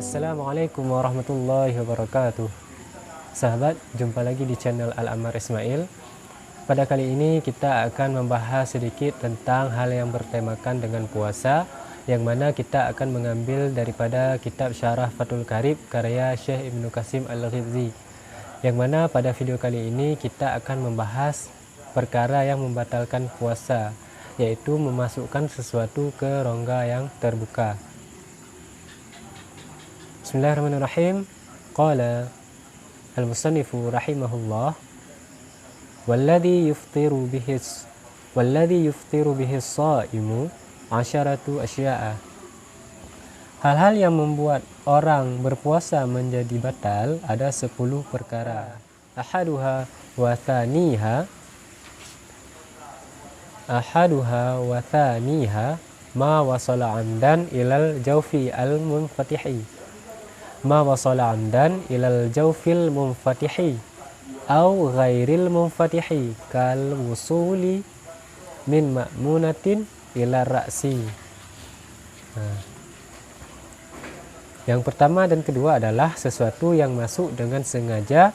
Assalamualaikum warahmatullahi wabarakatuh. Sahabat, jumpa lagi di channel Al-Ammar Ismail. Pada kali ini kita akan membahas sedikit tentang hal yang bertemakan dengan puasa, yang mana kita akan mengambil daripada kitab Syarah Fathul Qarib karya Syekh Ibnu Qasim Al-Ghizzi, yang mana pada video kali ini kita akan membahas perkara yang membatalkan puasa, yaitu memasukkan sesuatu ke rongga yang terbuka. Bismillahirrahmanirrahim. Qala al-musannifu rahimahullah, walladhi yuftiru bihi as-saimu asharatu asya'a. Hal-hal yang membuat orang berpuasa menjadi batal ada 10 perkara. Ahaduha wa thaniha ma wasala amdan ilal jawfi al-munfatihi. Ma wasala amdan ilal jawfil munfatihi au ghairil munfatihi kal wusuli min ma'munatin ila ra'si. Yang pertama dan kedua adalah sesuatu yang masuk dengan sengaja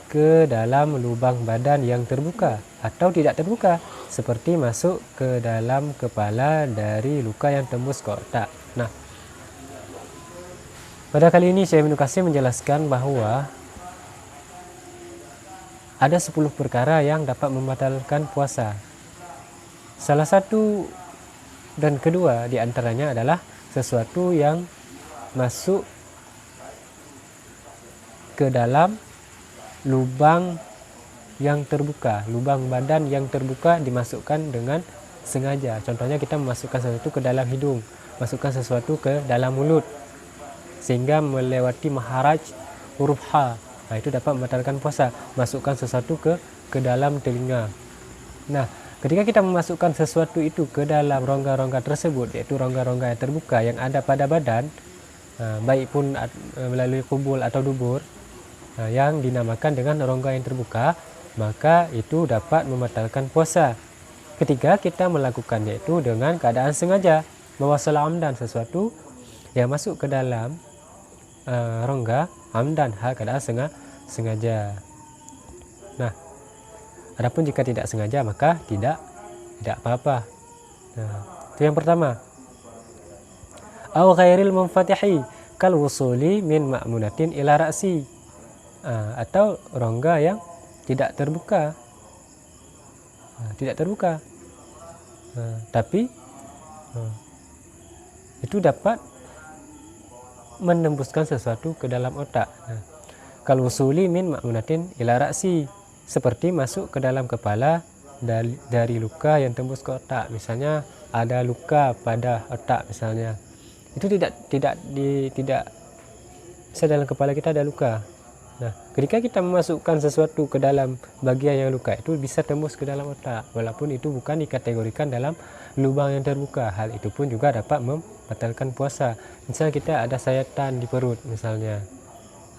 ke dalam lubang badan yang terbuka atau tidak terbuka, seperti masuk ke dalam kepala dari luka yang tembus ke otak. Pada kali ini Syekh Ibnu Qasim menjelaskan bahwa ada 10 perkara yang dapat membatalkan puasa. Salah satu dan kedua di antaranya adalah sesuatu yang masuk ke dalam lubang yang terbuka, lubang badan yang terbuka dimasukkan dengan sengaja. Contohnya kita memasukkan sesuatu ke dalam hidung, masukkan sesuatu ke dalam mulut sehingga melewati maharaj huruf H. Itu dapat membatalkan puasa. Masukkan sesuatu ke dalam telinga. Nah, ketika kita memasukkan sesuatu itu ke dalam rongga-rongga tersebut, yaitu rongga-rongga yang terbuka yang ada pada badan, baik pun melalui kubul atau dubur, yang dinamakan dengan rongga yang terbuka, maka itu dapat membatalkan puasa. Ketika kita melakukannya itu dengan keadaan sengaja, mawasala amdan, sesuatu yang masuk ke dalam rongga amdan, hal keadaan sengaja. Nah, adapun jika tidak sengaja maka tidak apa-apa. Itu yang pertama. Au ghairil munfatihi kal wusuli min ma'munatin ila ra'si, atau rongga yang tidak terbuka. Tapi itu dapat menembuskan sesuatu ke dalam otak. Kal wusuli min ma'munatin ila ra'si, seperti masuk ke dalam kepala dari luka yang tembus ke otak. Misalnya ada luka pada otak misalnya. Itu tidak dalam kepala kita ada luka. Nah, ketika kita memasukkan sesuatu ke dalam bagian yang luka, itu bisa tembus ke dalam otak, walaupun itu bukan dikategorikan dalam lubang yang terbuka. Hal itu pun juga dapat membatalkan puasa. Misalnya kita ada sayatan di perut misalnya.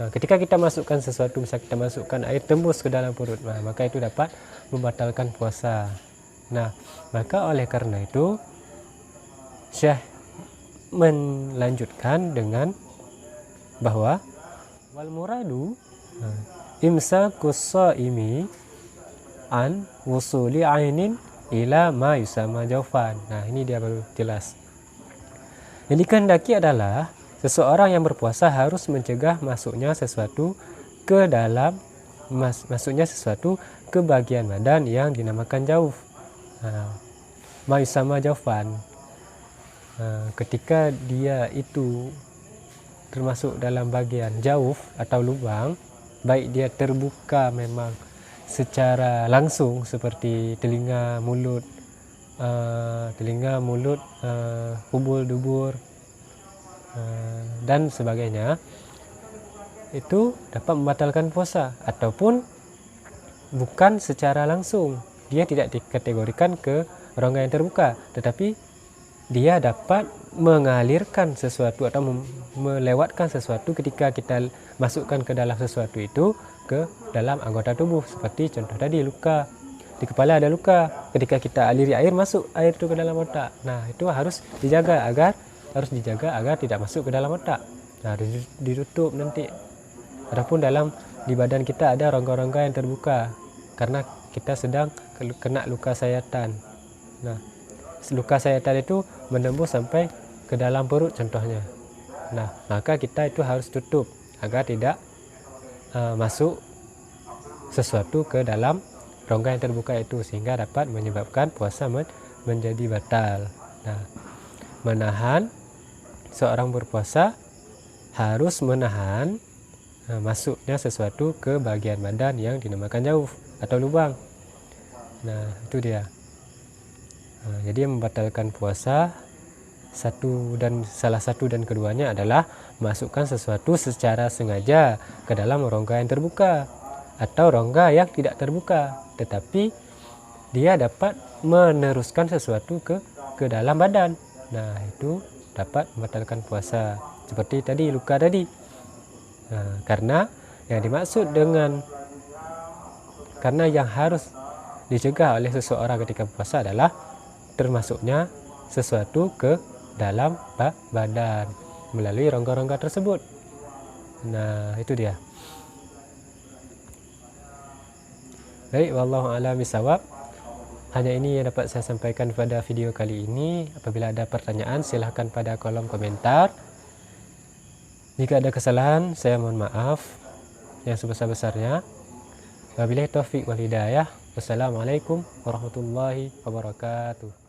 Nah, ketika kita masukkan sesuatu, misalnya kita masukkan air tembus ke dalam perut, maka itu dapat membatalkan puasa. Nah, maka oleh karena itu Syekh melanjutkan dengan bahwa wal muradu imsakus shaimi an wusuli ainin ila ma yusama jawfan. Nah, ini dia baru jelas. Yang dikehendaki adalah seseorang yang berpuasa harus mencegah masuknya sesuatu ke dalam bagian badan yang dinamakan jauf. Ma yusama jawfan. Ketika dia itu termasuk dalam bagian jauf atau lubang, baik dia terbuka memang secara langsung seperti telinga, mulut, kubul, dubur, dan sebagainya, itu dapat membatalkan puasa. Ataupun bukan secara langsung, dia tidak dikategorikan ke rongga yang terbuka, tetapi dia dapat mengalirkan sesuatu atau melewatkan sesuatu ketika kita masukkan ke dalam sesuatu itu ke dalam anggota tubuh. Seperti contoh tadi, luka di kepala ada luka, ketika kita aliri air, masuk air itu ke dalam otak. Nah, itu harus dijaga agar tidak masuk ke dalam otak. Nah, ditutup nanti. Adapun di badan kita ada rongga-rongga yang terbuka karena kita sedang kena luka sayatan. Nah, luka sayatan itu menembus sampai ke dalam perut contohnya. Nah, maka kita itu harus tutup agar tidak masuk sesuatu ke dalam rongga yang terbuka itu, sehingga dapat menyebabkan puasa menjadi batal. Nah, menahan, seorang berpuasa harus menahan masuknya sesuatu ke bagian badan yang dinamakan jauf atau lubang. Nah, itu dia. Jadi yang membatalkan puasa salah satu dan keduanya adalah masukkan sesuatu secara sengaja ke dalam rongga yang terbuka atau rongga yang tidak terbuka, tetapi dia dapat meneruskan sesuatu ke dalam badan. Nah, itu dapat membatalkan puasa. Seperti tadi, luka tadi. Nah, karena yang harus dicegah oleh seseorang ketika puasa adalah termasuknya sesuatu ke dalam badan melalui rongga-rongga tersebut. Nah, itu dia. Baik, wallahu a'lam bishawab. Hanya ini yang dapat saya sampaikan pada video kali ini. Apabila ada pertanyaan, silahkan pada kolom komentar. Jika ada kesalahan, saya mohon maaf yang sebesar-besarnya. Wabillahi taufiq wal hidayah. Wassalamualaikum warahmatullahi wabarakatuh.